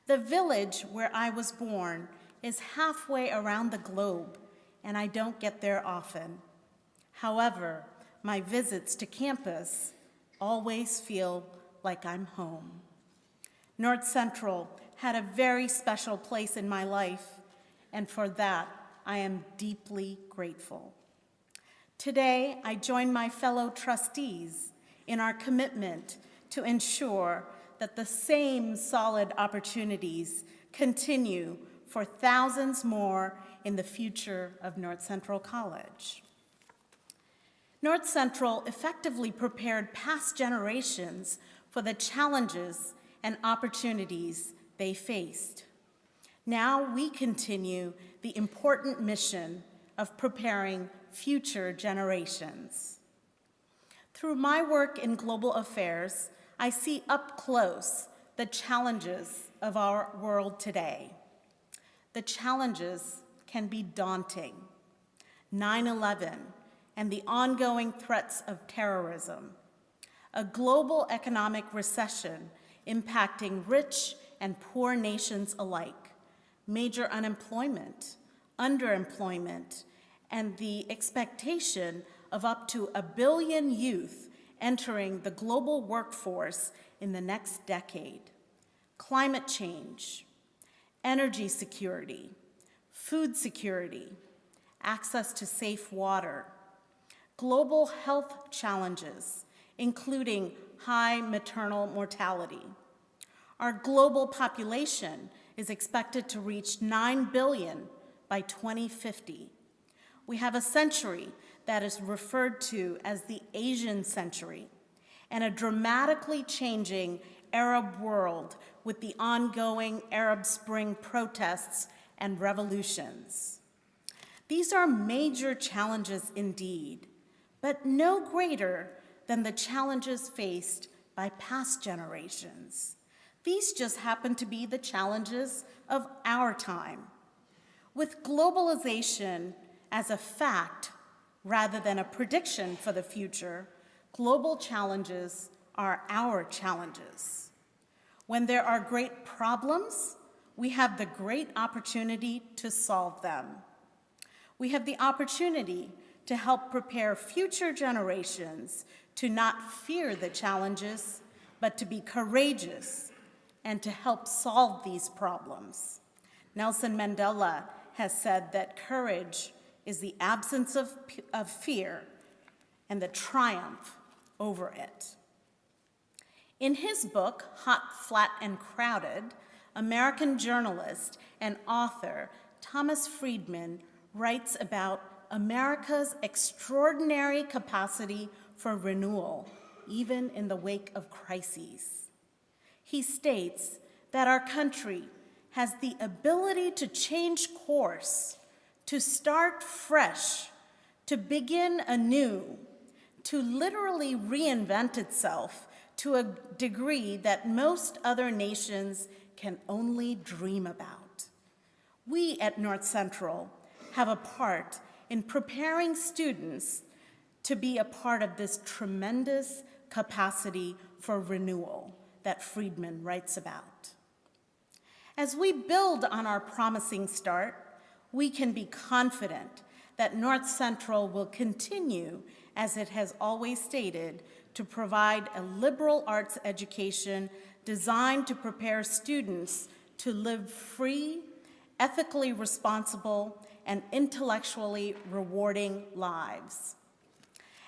The village where I was born is halfway around the globe, and I don't get there often. However, my visits to campus always feel like I'm home. North Central had a very special place in my life, and for that, I am deeply grateful. Today, I join my fellow trustees in our commitment to ensure that the same solid opportunities continue for thousands more in the future of North Central College. North Central effectively prepared past generations for the challenges and opportunities they faced. Now we continue the important mission of preparing future generations. Through my work in global affairs, I see up close the challenges of our world today. The challenges can be daunting. 9/11 and the ongoing threats of terrorism, a global economic recession impacting rich and poor nations alike, major unemployment, underemployment, and the expectation of up to 1 billion youth entering the global workforce in the next decade, climate change, energy security, food security, access to safe water, global health challenges, including high maternal mortality. Our global population is expected to reach 9 billion by 2050. We have a century that is referred to as the Asian century, and a dramatically changing Arab world with the ongoing Arab Spring protests and revolutions. These are major challenges indeed, but no greater than the challenges faced by past generations. These just happen to be the challenges of our time. With globalization as a fact rather than a prediction for the future, global challenges are our challenges. When there are great problems, we have the great opportunity to solve them. We have the opportunity to help prepare future generations to not fear the challenges, but to be courageous and to help solve these problems. Nelson Mandela has said that courage is the absence of fear and the triumph over it. In his book, Hot, Flat, and Crowded, American journalist and author Thomas Friedman writes about America's extraordinary capacity for renewal, even in the wake of crises. He states that our country has the ability to change course, to start fresh, to begin anew, to literally reinvent itself to a degree that most other nations can only dream about. We at North Central have a part in preparing students to be a part of this tremendous capacity for renewal that Friedman writes about. As we build on our promising start, we can be confident that North Central will continue, as it has always stated, to provide a liberal arts education designed to prepare students to live free, ethically responsible, and intellectually rewarding lives.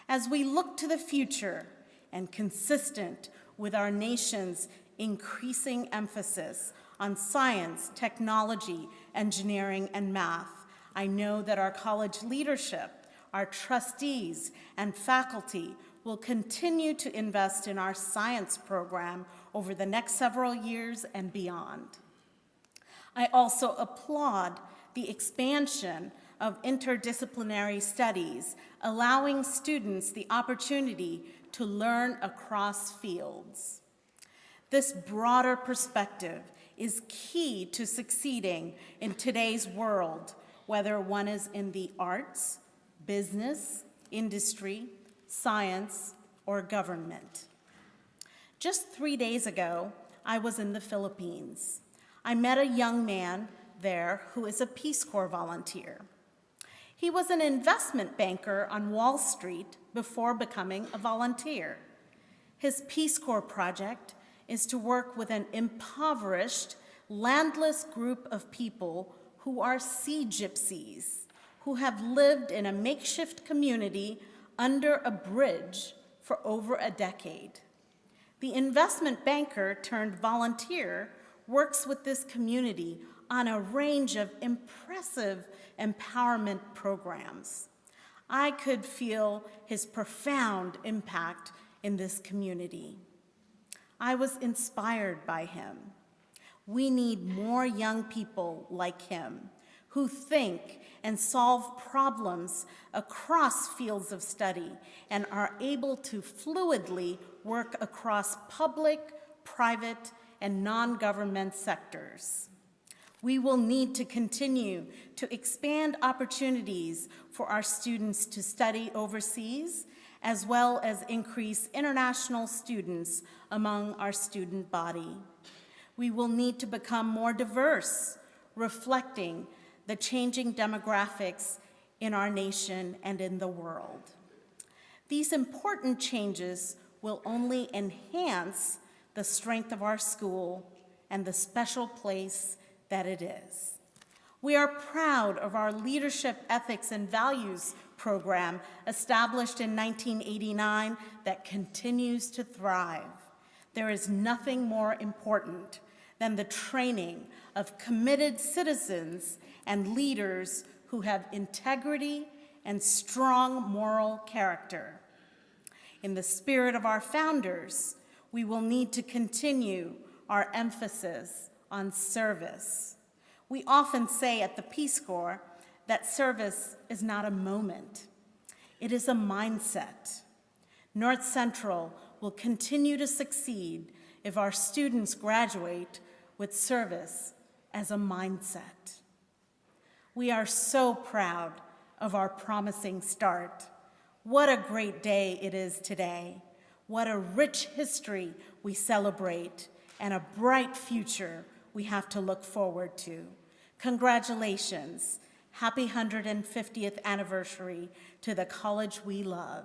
As we look to the future, and consistent with our nation's increasing emphasis on science, technology, engineering, and math, I know that our college leadership, our trustees, and faculty will continue to invest in our science program over the next several years and beyond. I also applaud the expansion of interdisciplinary studies, allowing students the opportunity to learn across fields. This broader perspective is key to succeeding in today's world, whether one is in the arts, business, industry, science, or government. Just 3 days ago, I was in the Philippines. I met a young man there who is a Peace Corps volunteer. He was an investment banker on Wall Street before becoming a volunteer. His Peace Corps project is to work with an impoverished, landless group of people who are sea gypsies, who have lived in a makeshift community under a bridge for over a decade. The investment banker turned volunteer works with this community on a range of impressive empowerment programs. I could feel his profound impact in this community. I was inspired by him. We need more young people like him who think and solve problems across fields of study and are able to fluidly work across public, private, and non-government sectors. We will need to continue to expand opportunities for our students to study overseas, as well as increase international students among our student body. We will need to become more diverse, reflecting the changing demographics in our nation and in the world. These important changes will only enhance the strength of our school and the special place that it is. We are proud of our Leadership, Ethics, and Values program established in 1989 that continues to thrive. There is nothing more important than the training of committed citizens and leaders who have integrity and strong moral character. In the spirit of our founders, we will need to continue our emphasis on service. We often say at the Peace Corps that service is not a moment. It is a mindset. North Central will continue to succeed if our students graduate with service as a mindset. We are so proud of our promising start. What a great day it is today. What a rich history we celebrate and a bright future we have to look forward to. Congratulations. Happy 150th anniversary to the college we love.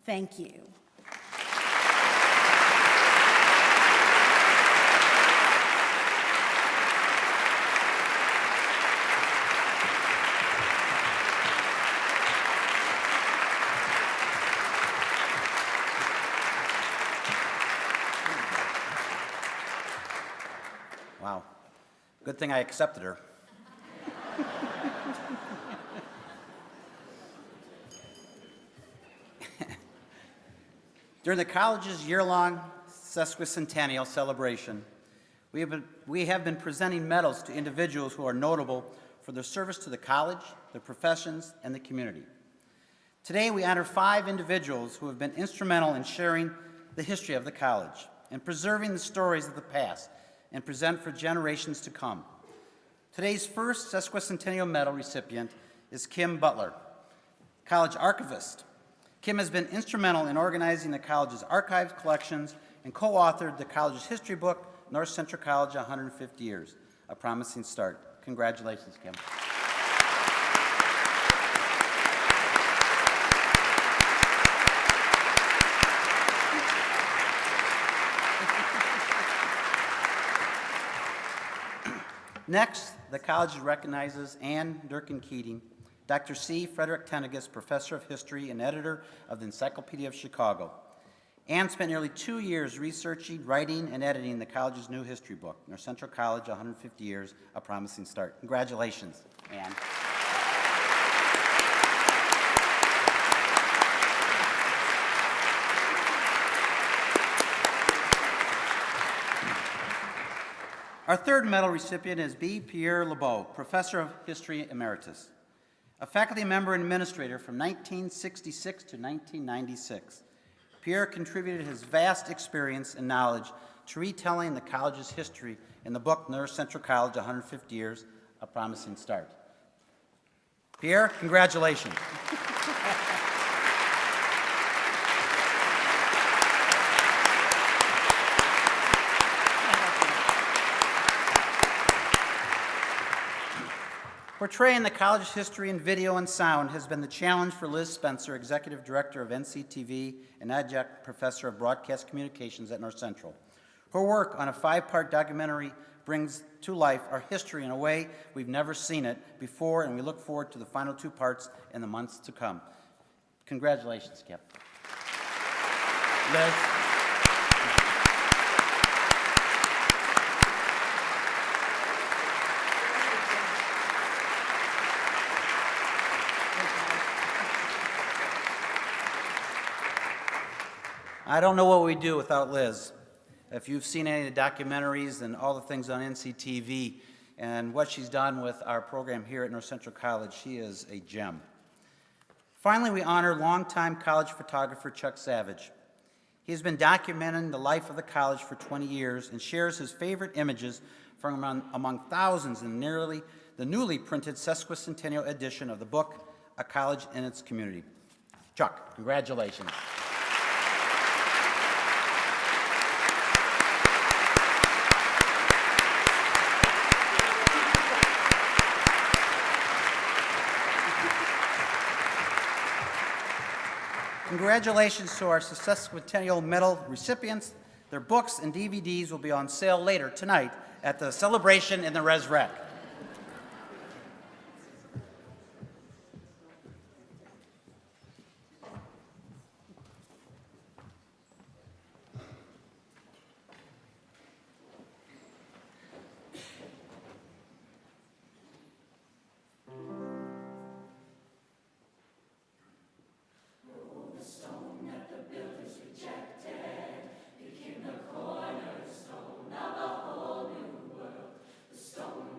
Thank you. Wow. Good thing I accepted her. During the college's year-long Sesquicentennial celebration, we have been presenting medals to individuals who are notable for their service to the college, their professions, and the community. Today, we honor 5 individuals who have been instrumental in sharing the history of the college and preserving the stories of the past and present for generations to come. Today's first Sesquicentennial Medal recipient is Kim Butler, college archivist. Kim has been instrumental in organizing the college's archives collections and co-authored the college's history book, North Central College 150 Years, A Promising Start. Congratulations, Kim. Next, the college recognizes Ann Durkin-Keating, Dr. C. Frederick Tenegas, Professor of History and editor of the Encyclopedia of Chicago. Ann spent nearly 2 years researching, writing, and editing the college's new history book, North Central College 150 Years, A Promising Start. Congratulations, Ann. Our third medal recipient is B. Pierre Lebeau, Professor of History Emeritus, a faculty member and administrator from 1966 to 1996. Pierre contributed his vast experience and knowledge to retelling the college's history in the book North Central College, 150 Years, A Promising Start. Pierre, congratulations. Portraying the college's history in video and sound has been the challenge for Liz Spencer, Executive Director of NCTV and Adjunct Professor of Broadcast Communications at North Central. Her work on a 5-part documentary brings to life our history in a way we've never seen it before, and we look forward to the final 2 parts in the months to come. Congratulations, Skip. Liz. I don't know what we'd do without Liz. If you've seen any of the documentaries and all the things on NCTV and what she's done with our program here at North Central College, she is a gem. Finally, we honor longtime college photographer Chuck Savage. He's been documenting the life of the college for 20 years and shares his favorite images from among thousands in the newly printed Sesquicentennial edition of the book, A College in Its Community. Chuck, congratulations. Congratulations to our Sesquicentennial Medal recipients. Their books and DVDs will be on sale later tonight at the celebration in the Res Rec.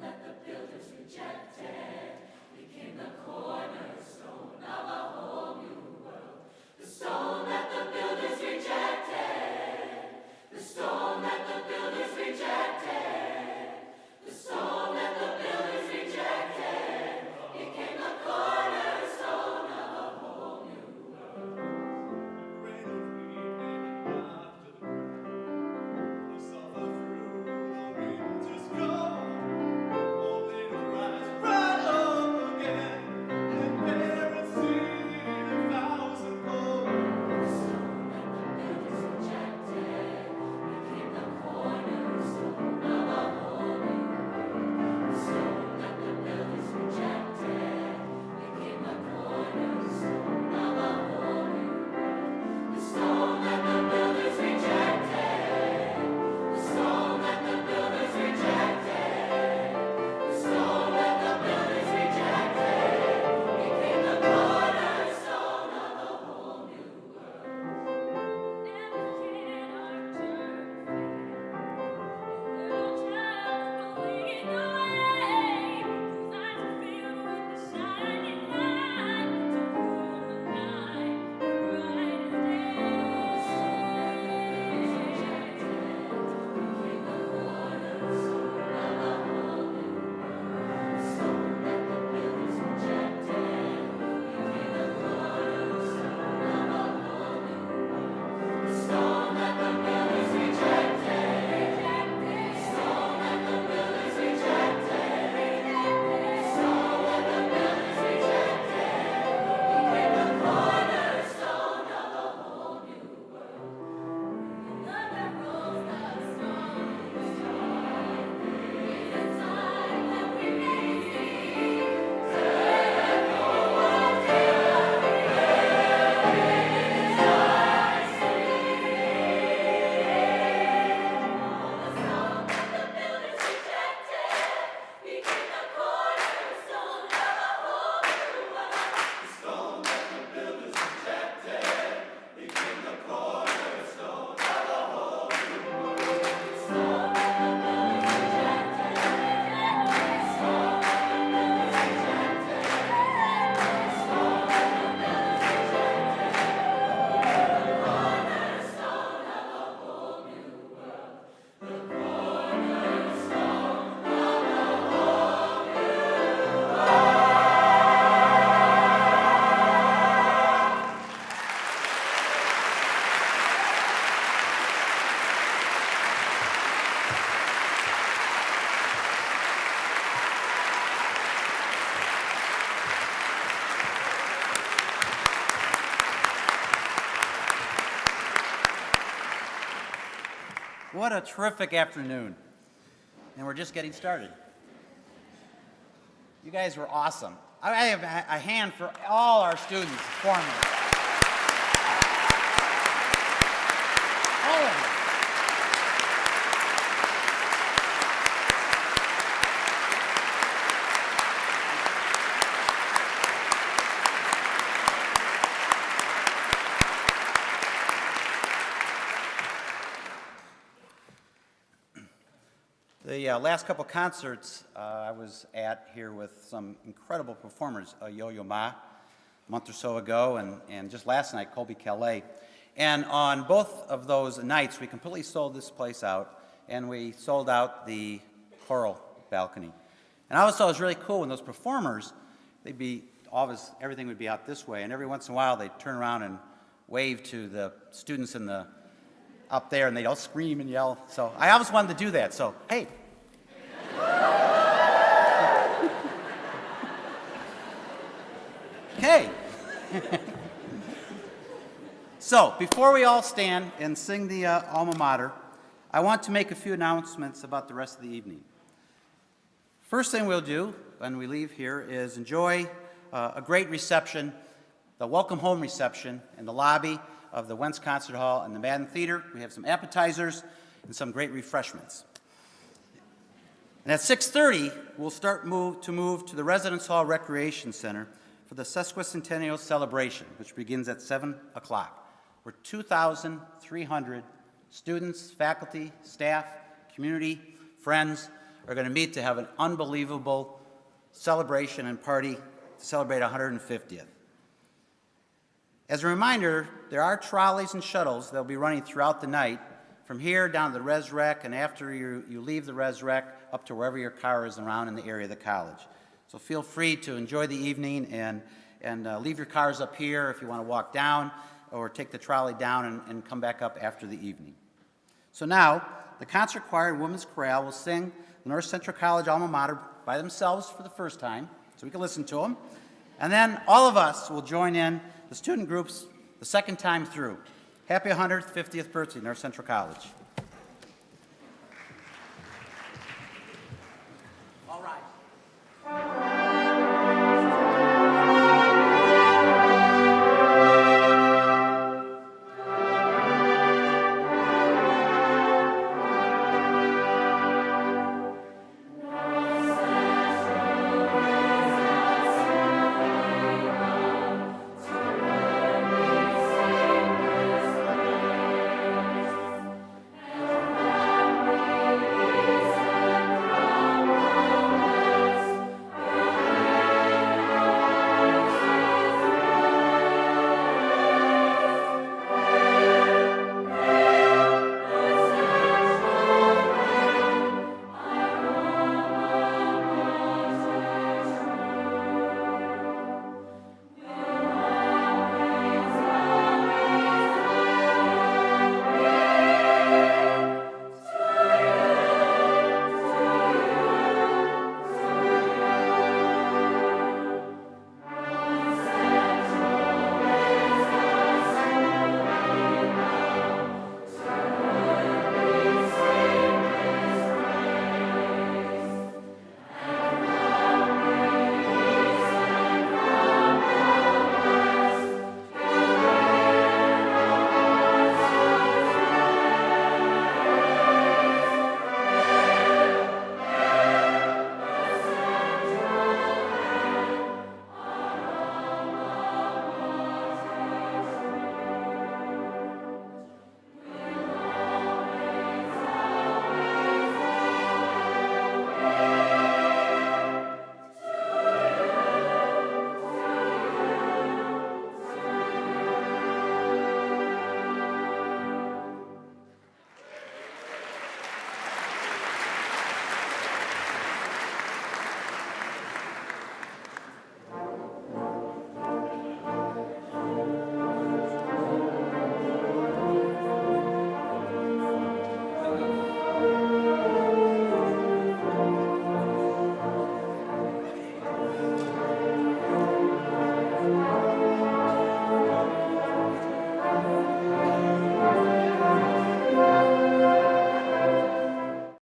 That what a terrific afternoon. And we're just getting started. You guys were awesome. I have a hand for all our students performing. All of them. The last couple concerts I was at here with some incredible performers, Yo-Yo Ma, a month or so ago, and just last night, Colby Calais. And on both of those nights, we completely sold this place out, and we sold out the choral balcony. And I always thought it was really cool when those performers, they'd be, everything would be out this way, and every once in a while they'd turn around and wave to the students in the up there, and they'd all scream and yell. So I always wanted to do that, so hey. Okay. So, before we all stand and sing the alma mater, I want to make a few announcements about the rest of the evening. First thing we'll do when we leave here is enjoy a great reception, the welcome home reception in the lobby of the Wentz Concert Hall and the Madden Theater. We have some appetizers and some great refreshments. And at 6:30, we'll move to the Residence Hall Recreation Center for the Sesquicentennial celebration, which begins at 7 o'clock, where 2,300 students, faculty, staff, community, friends are going to meet to have an unbelievable celebration and party to celebrate 150th. As a reminder, there are trolleys and shuttles that will be running throughout the night from here down to the Res Rec, and after you leave the Res Rec, up to wherever your car is around in the area of the college. So feel free to enjoy the evening and leave your cars up here if you want to walk down, or take the trolley down and come back up after the evening. So now, the concert choir and women's chorale will sing the North Central College alma mater by themselves for the first time, so we can listen to them. And then all of us will join in the student groups the second time through. Happy 150th birthday, North Central College.